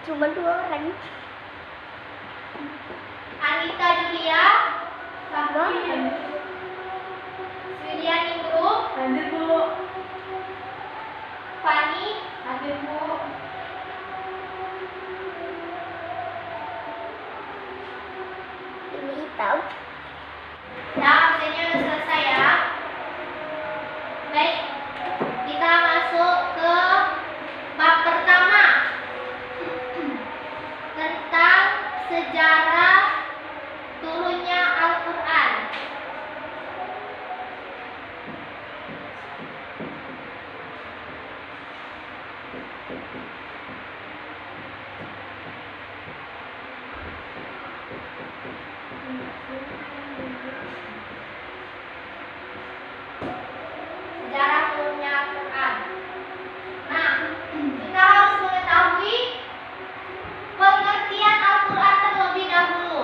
Cuma 2 orang. Anita Julia, Julia Ningrum, Hadir Bu. Fani, Hadir Bu. Ini hitam. ya absennya udah selesai ya. Baik, kita masuk ke bab pertama tentang sejarah turunnya Al-Quran. Sejarah turunnya Al-Quran. Nah, kita harus mengetahui pengertian Al-Quran terlebih dahulu.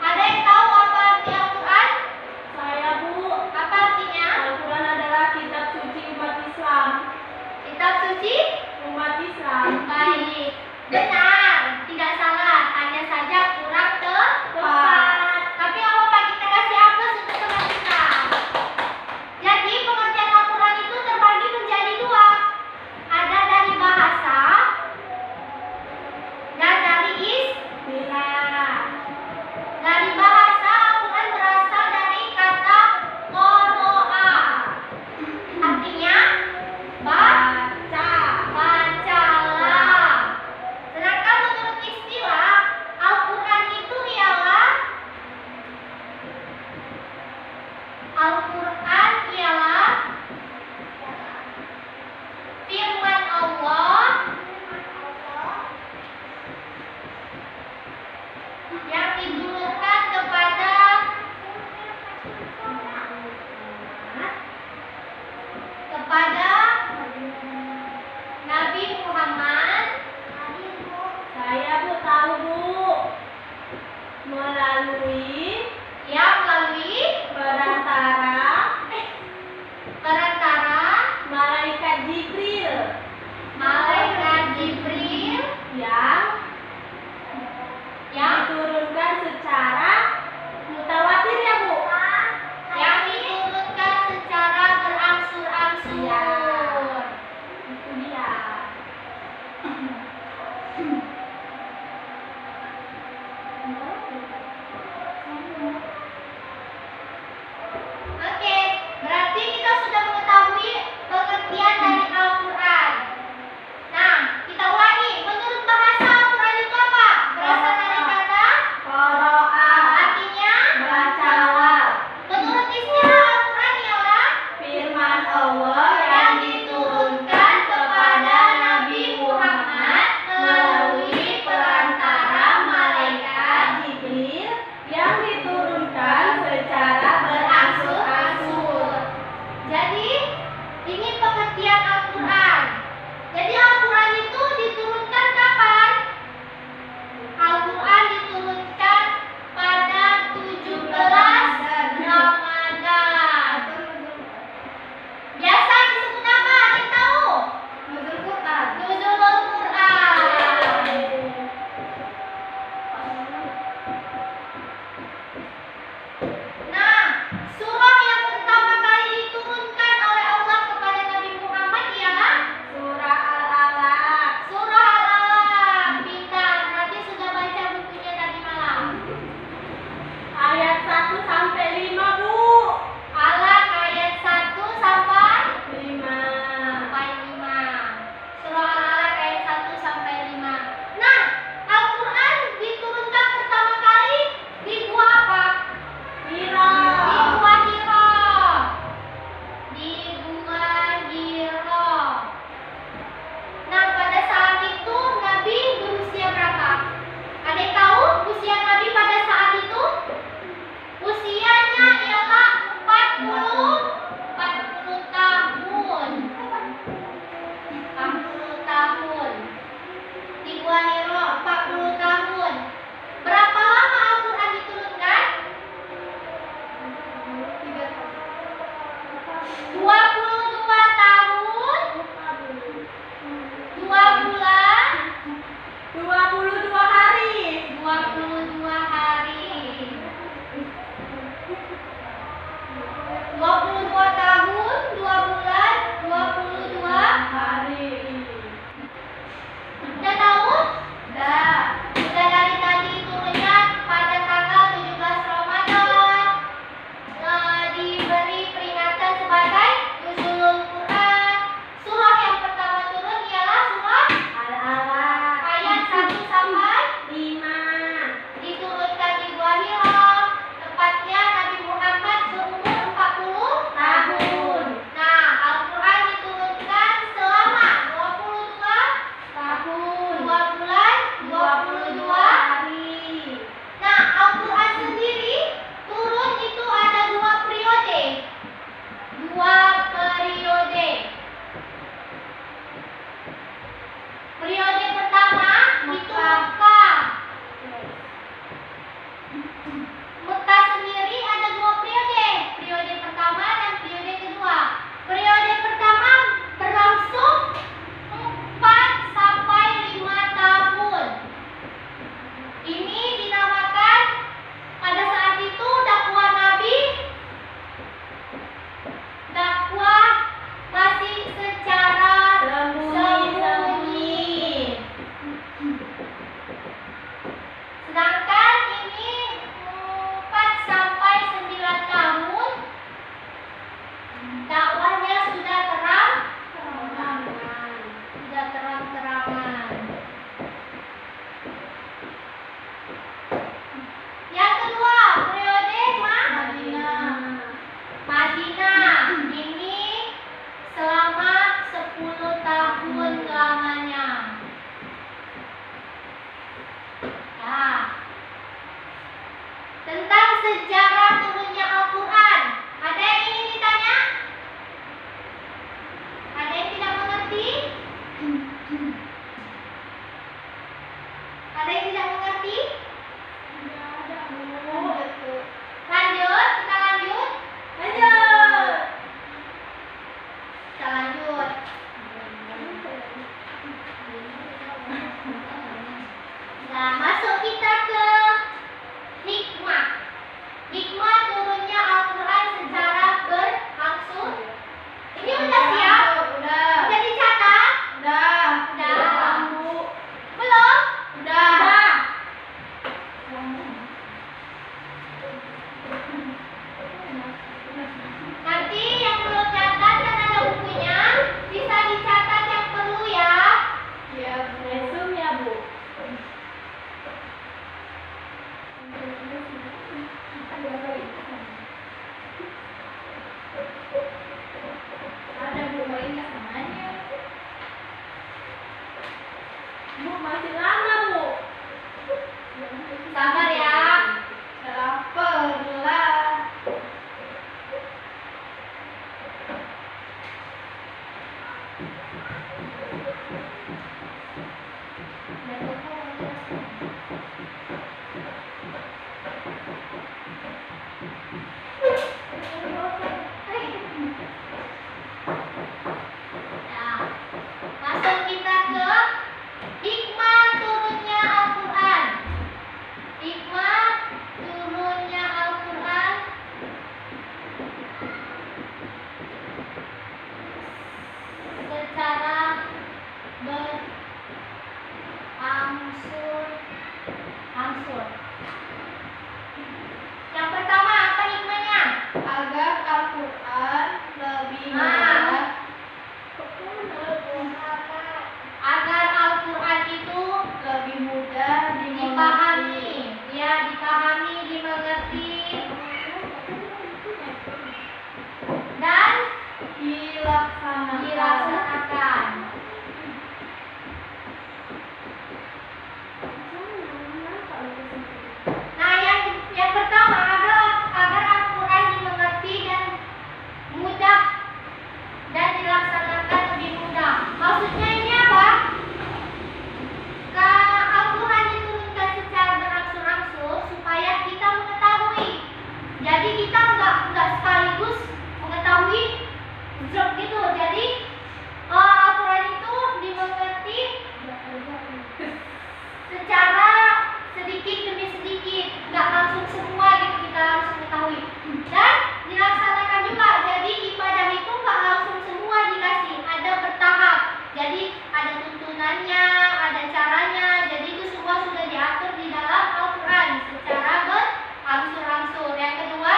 Ada yang tahu apa arti Al-Quran? Jadi kita nggak sekaligus mengetahui drop gitu. Jadi Al-Quran itu dimengerti secara sedikit demi sedikit, nggak langsung semua gitu kita harus mengetahui. Dan dilaksanakan juga. Jadi ibadah itu nggak langsung semua dikasih, ada bertahap. Jadi ada tuntunannya, ada caranya. Jadi itu semua sudah diatur di dalam Al-Quran secara berangsur-angsur. Yang kedua,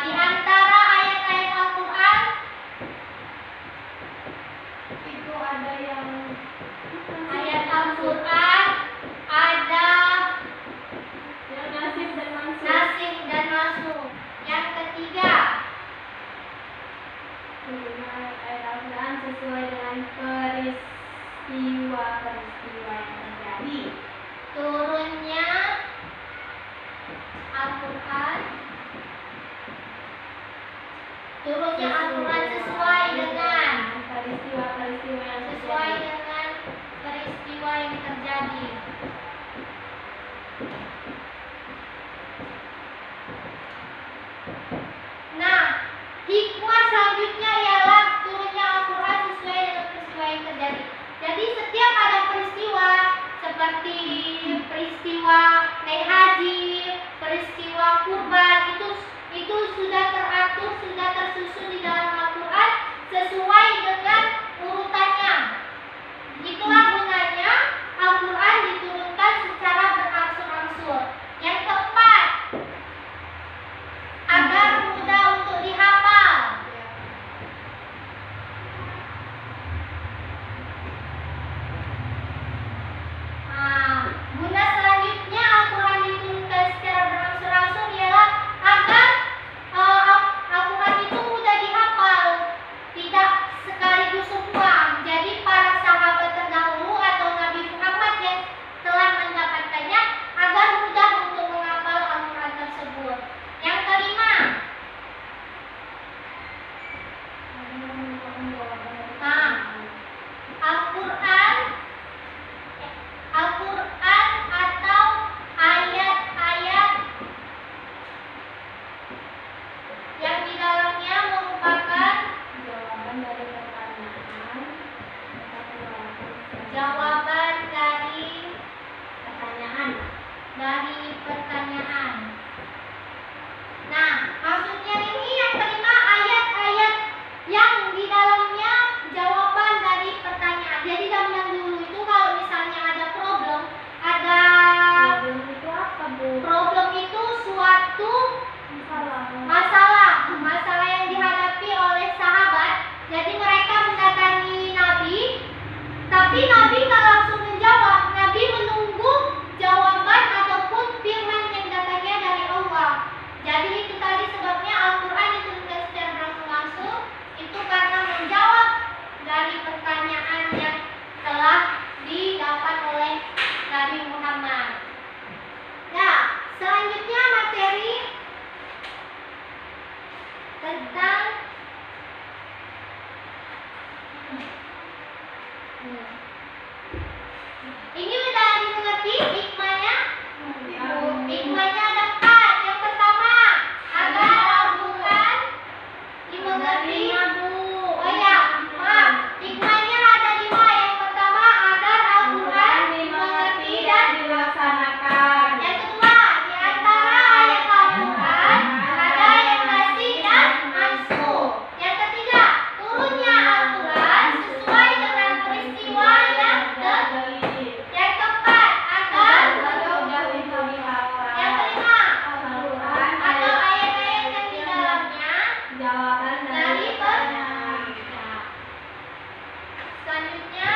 di antara ayat-ayat Al-Quran Itu ada yang ayat Al-Quran ada nasib dan mansur. nasib dan masuk. Yang ketiga, Ayat Al-Quran sesuai dengan peristiwa-peristiwa yang terjadi. turunnya Al-Quran sesuai dengan peristiwa-peristiwa yang sesuai terjadi. dengan peristiwa yang terjadi. Nah, hikmah selanjutnya ialah turunnya Al-Quran sesuai dengan peristiwa yang terjadi. Jadi setiap ada peristiwa seperti peristiwa naik haji, peristiwa kurban, itu sudah teratur, sudah tersusun di dalam Al-Quran sesuai dengan urutannya. Itulah gunanya Al-Quran diturunkan secara berangsur-angsur. Yang keempat, agar mudah untuk dihafal. Guna selanjutnya Al-Quran diturunkan secara berangsur-angsur ialah agar Al-Quran itu mudah dihafal, tidak sekaligus semua. Jadi para sahabat terdahulu atau Nabi Muhammad yang telah mendapatkannya agar mudah untuk menghafal Al-Quran tersebut. Yang kelima, Al-Quran atau ayat-ayat yang di dalamnya merupakan Jawaban dari pertanyaan. jawaban dari pertanyaan. Nah, maksudnya ini yang kelima, ayat-ayat yang di dalamnya jawaban dari pertanyaan. Jadi zaman dulu itu kalau misalnya ada problem, Itu apa, Bu? problem itu suatu Masalah. masalah yang dihadapi oleh sahabat. Jadi mereka mendatangi Nabi, tapi Nabi nggak langsung menjawab. Nabi menunggu jawaban ataupun firman yang datangnya dari Allah. Jadi itu tadi sebabnya Al-Quran diturunkan secara berangsur-angsur, itu karena menjawab dari pertanyaan yang telah didapat oleh Nabi Muhammad. Nah, selanjutnya materi tentang ini udah dimengerti hikmahnya? Hikmahnya ada 4. Yang pertama, agar Al-Quran dimengerti. Oh ya, maaf. Hikmahnya ada 5. Yang pertama, agar Al-Quran dimengerti dan dilaksanakan. yang kedua, di antara ayat Al-Quran ada yang nasih dan mansukh. Yang ketiga, turunnya Al-Quran sesuai dengan peristiwa yang terjadi. Yang keempat, agar yang kelima, atau ayat-ayat yang di dalamnya Jawaban dari dari pertanyaan. selanjutnya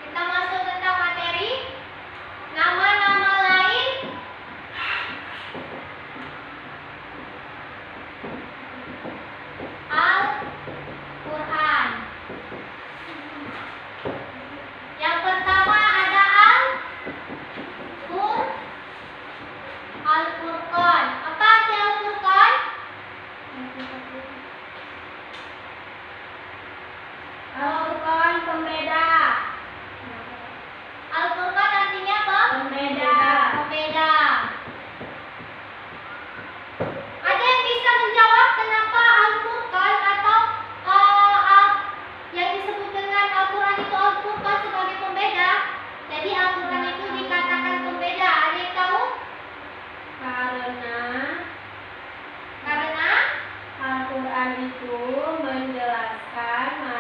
kita masuk tentang materi nama-nama lain Al-Quran.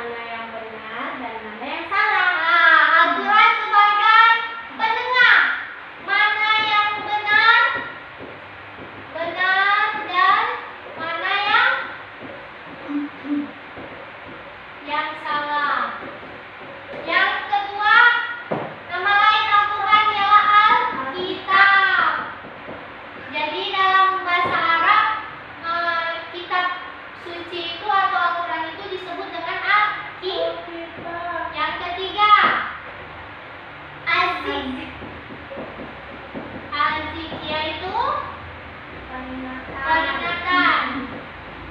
mana yang benar dan mana yang salah. Nah, Al-Quran sebagai penengah. Mana yang benar dan mana yang salah. Yang kedua, nama lain Al-Quran ialah Al-Kitab. Jadi dalam bahasa Arab, kitab suci itu atau Al-Quran itu disebut dengan Al-Kitab. Yang ketiga, Az-Zik. Az-Zik yaitu peringatan.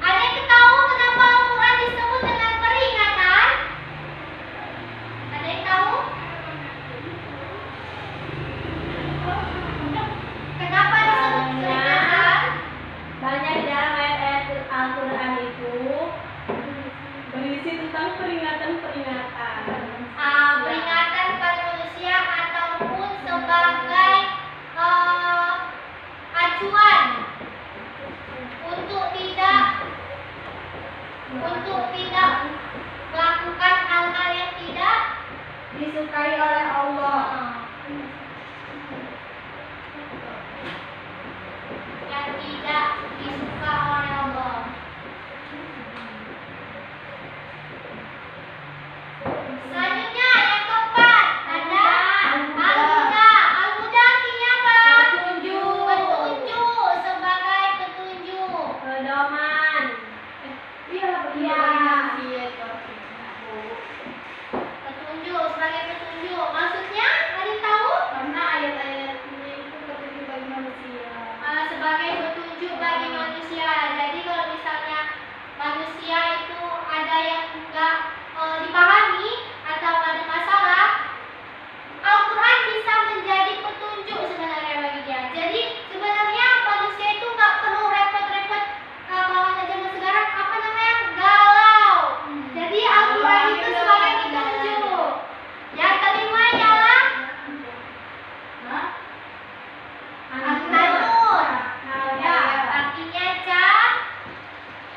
Ada yang tahu kenapa Al-Quran disebut dengan peringatan? Ada yang tahu? Kenapa disebut peringatan? Banyak di dalam ayat-ayat Al-Quran itu berisi tentang peringatan-peringatan. Peringatan kepada manusia ataupun sebagai acuan untuk tidak melakukan hal-hal yang tidak Disukai oleh Allah. yang tidak disuka oleh Allah. Selanjutnya yang keempat ada Al-Huda. Al-Huda artinya apa? Petunjuk. Petunjuk, sebagai petunjuk. Pedoman. Petunjuk sebagai petunjuk. Maksudnya, ada yang tahu? Karena ayat-ayat ini itu petunjuk bagi manusia. Sebagai petunjuk bagi manusia. Jadi kalau misalnya manusia itu ada yang enggak dipahami atau ada masalah, Al-Quran bisa menjadi petunjuk sebenarnya bagi dia. Jadi sebenarnya manusia itu nggak perlu repot-repot kalau anak zaman sekarang apa namanya galau. Jadi Al-Quran itu sebagai petunjuk. Yang kelima ialah An-Nur. Ya, artinya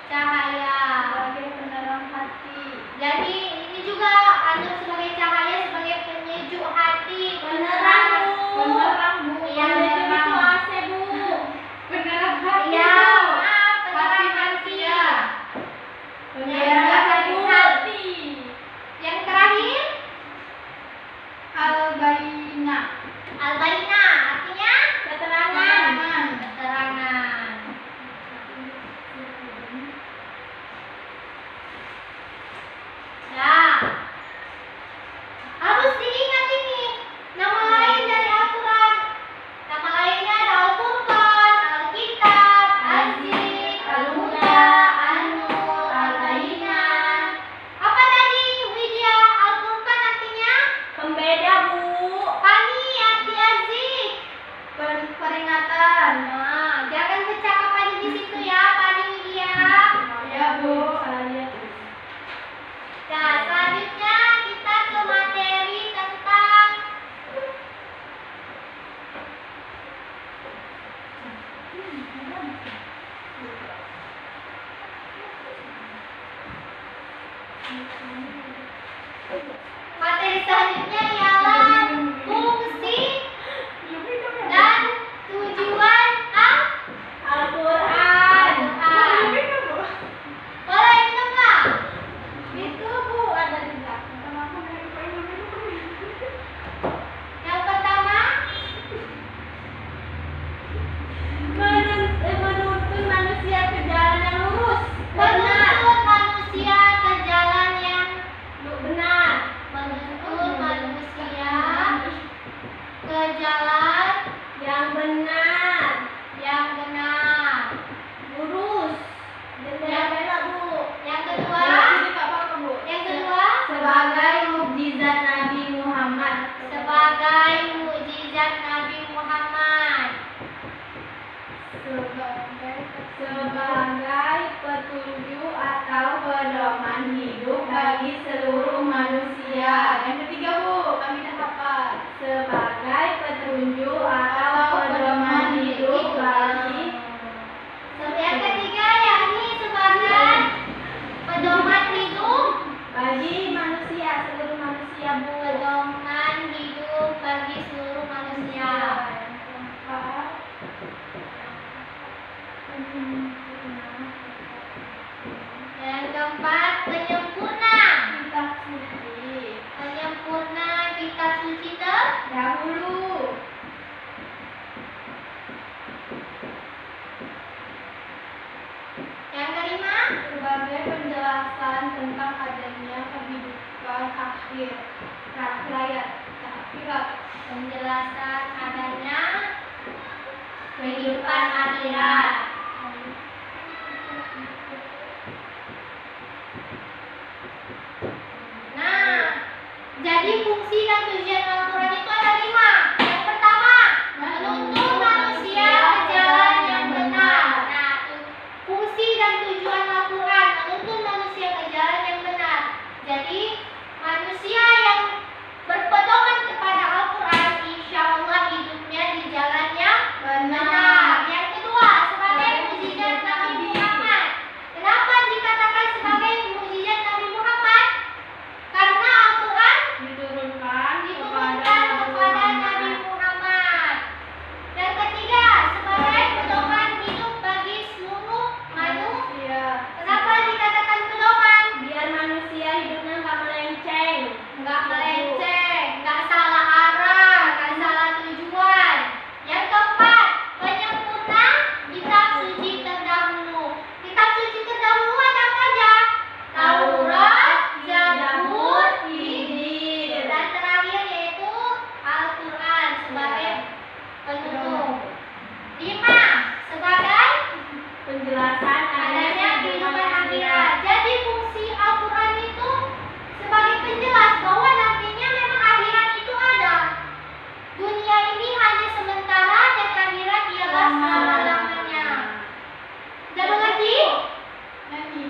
cahaya. Sebagai penerang hati. Jadi ini juga An-Nur sebagai cahaya, sebagai penyejuk hati. Penerang, Bu. Penerang, Bu. Iya, Penerang itu penerang. AC, Bu. Penerang hati. Iya, penerang hati. Penerang hati. Yang terakhir Al-Bayyinah. Al-Bayyinah, artinya Keterangan. keterangan. Ya, harus diingat ini nama lain dari Al-Quran. Nama lainnya ada Al-Furqan, Al-Kitab, Az-Zik, Al-Huda, An-Nur, Al-Bayyinah. Apa tadi Widya? Al-Furqan artinya Pembeda, Bu. Pani, arti Az-Zik. Peringatan. Nah, jangan bercakap aja di situ ya, Pani Widya. Ya, Bu. Salah lihat. Nah, selanjutnya kita ke materi tentang materi selanjutnya ialah fungsi dan tujuan Al-Quran. Boleh minum nggak? Itu, Bu, ada di belakang. Yang pertama, Menuntun manusia ke jalan yang lurus. menuntun manusia ke jalan yang Benar. menuntun manusia ke jalan Yang benar. yang benar. Lurus. Jendela belok, Bu. Yang kedua, Sebagai mukjizat Nabi Muhammad. sebagai mukjizat Nabi Muhammad. Sebagai petunjuk atau pedoman hidup bagi seluruh manusia. Yang ketiga, Bu, kami dah hafal. Sebagai petunjuk atau pedoman hidup bagi Yang ketiga yakni sebagai pedoman hidup bagi manusia, seluruh manusia, Bu. Pedoman hidup bagi seluruh manusia. Yang keempat, penyempurna. Kitab suci. Penyempurna kitab suci Dahulu. Yang kelima, Sebagai penjelasan tentang adanya kehidupan akhir, akhirat. penjelasan adanya kehidupan akhirat. Nah, jadi fungsi dan tujuan Al-Quran itu ada 5. Yang pertama, menuntun manusia ke jalan yang benar. Nah, fungsi dan tujuan Al-Quran menuntun manusia ke jalan yang benar. Jadi, manusia yang berpedoman kepada Al-Quran, insya Allah hidupnya di jalan yang benar. Yang kedua, sebagai mukjizat Nabi Muhammad. Kenapa dikatakan sebagai mukjizat Nabi Muhammad? Karena Al-Quran Diturunkan diturunkan kepada Nabi Muhammad. Yang ketiga, sebagai pedoman hidup bagi seluruh manusia. Kenapa dikatakan pedoman? Biar manusia hidupnya nggak melenceng. Nggak melenceng, nggak salah arah, nggak salah tujuan. Yang keempat, penyempurna kitab suci terdahulu. Kitab suci terdahulu ada apa aja? Taurat, Zabur, Injil, dan terakhir yaitu Al-Quran sebagai penutup. 5. Sebagai Penjelasan adanya kehidupan akhirat. Jadi fungsi Al-Quran itu sebagai penjelas bahwa nantinya memang akhirat itu ada. Dunia ini hanya sementara dan akhirat ialah selama-lamanya. Sudah mengerti? Nyanyi.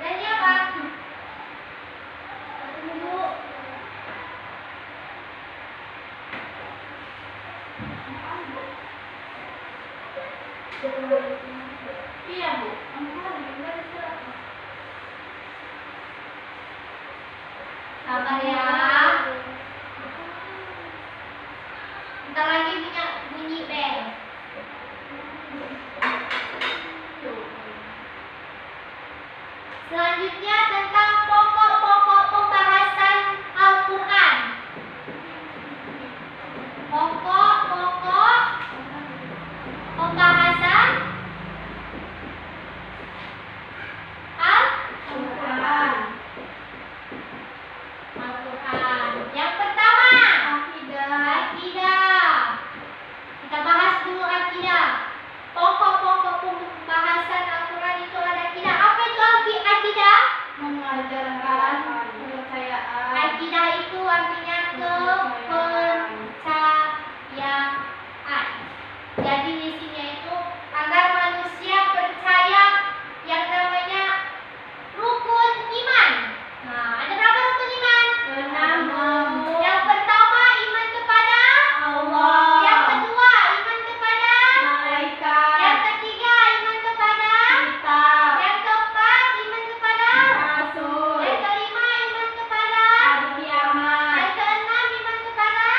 Nyanyi apa? Dulu. Iya, Bu. Sabar ya. Bentar lagi bunyi bel. Selanjutnya tentang pokok-pokok pembahasan Al-Quran. Pokok-pokok pembahasan Al-Quran. Al-Quran. Yang pertama, akidah. Kita bahas dulu akidah. Pokok-pokok pembahasan Al-Quran itu ada akidah. Apa itu akidah? Mengajarkan kepercayaan. Akidah itu artinya kepercayaan. Jadi di sini itu agar manusia percaya yang namanya rukun iman. Nah, ada berapa rukun iman? 6. Yang pertama iman kepada Allah. Yang kedua iman kepada Malaikat. Yang ketiga iman kepada Kitab. Yang keempat iman kepada Rasul. Yang kelima iman kepada Hari kiamat. Yang keenam iman kepada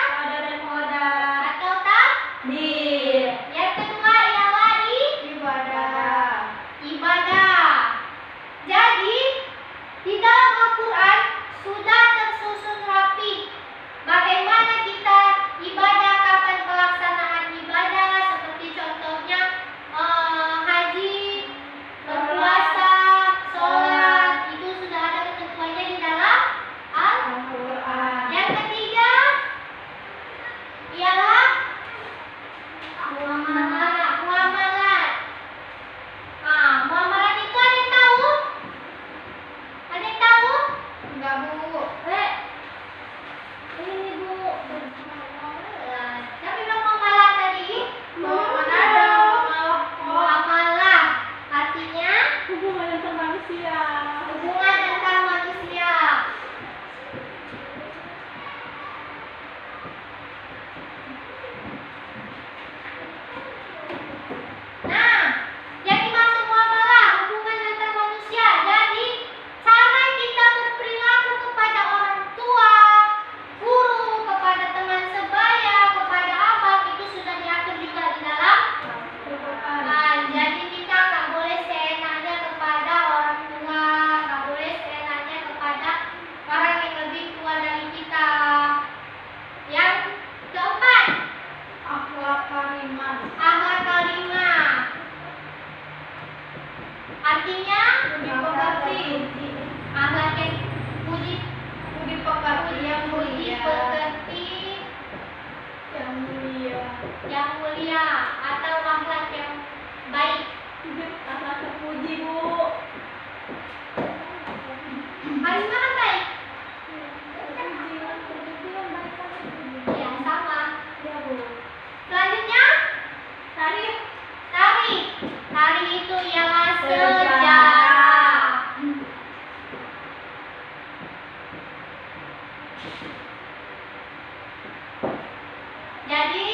Jadi